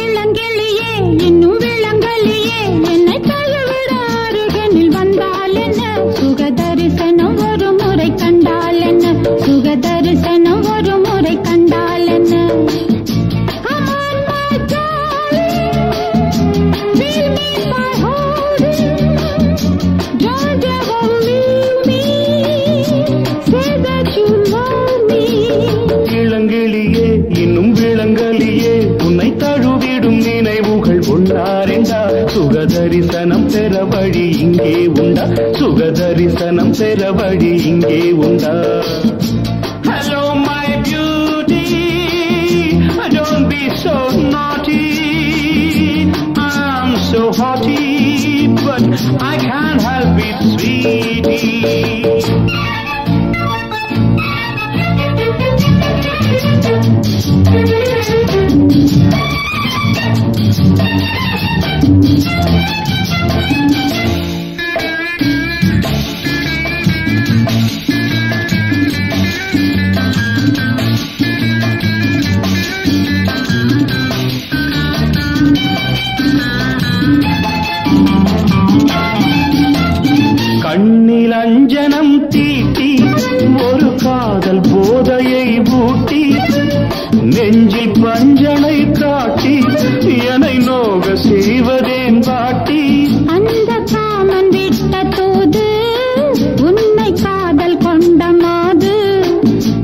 இளங்கிளியே இன்னும் விளங்கலியே என்னை தழுவிட அருகனில் வந்தால் என்ன சுகதரிசனம் ஒரு முறை கண்டால் என்ன சுகதரிசனம் ஒரு முறை கண்டால் என்ன இளங்கிளியே இன்னும் விளங்கலியே உன்னை தழுவிடும் நினைவுகள் ஒன்றாரெண்டா சுகதரிசனம் பெற வழி இங்கே உண்டா சுகதரிசனம் பெற வழி இங்கே உண்டா Hello my beauty, don't be so naughty, I'm so haughty, but I can't help it sweetie. கண்ணில் அஞ்சனம் தீட்டி ஒரு காதல் போதையை ஊட்டி நெஞ்சில் பஞ்சனை காட்டி என்னை நோக செய்வதேன் பாட்டி அந்த காமன் விட்ட தூது உன்னை காதல் கொண்ட மாது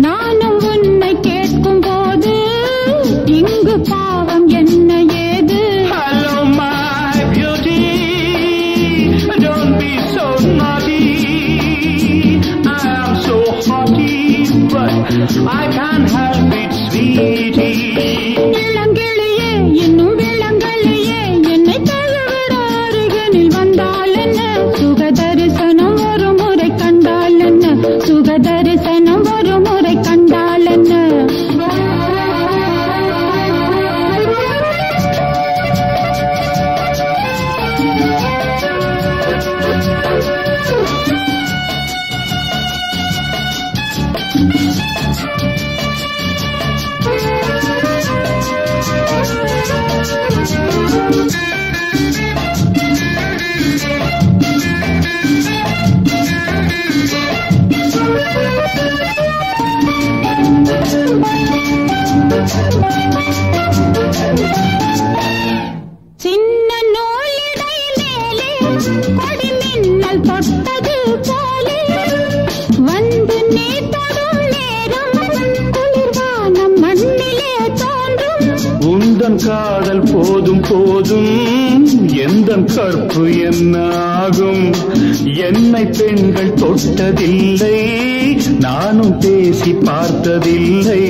நானும் உன்னை கேட்கும் போது இங்கு பாவம் என்ன ஏது Hello my beauty, don't be so naughty, I am so haughty, but I can't help it sweetie. இளங்கிளியே இன்னும் விளங்கலியே என்னை தழுவிட அருகனில் வந்தால் என்ன சுகதரிசனம் ஒரு முறை கண்டால் என்ன சுகதரிசனம் ஒரு முறை கண்டால் என்ன சின்ன நூலிடை மேலே கொடி மின்னல் தொட்டது போலே வந்து நீ தொடும் நேரம் குளிர்வானம் மண்ணிலே தோன்றும் உந்தன் காதல் போதும் போதும் எந்தன் கற்பு என்ன ஆகும் என்னை பெண்கள் தொட்டதில்லை நானும் பேசி பார்த்ததில்லை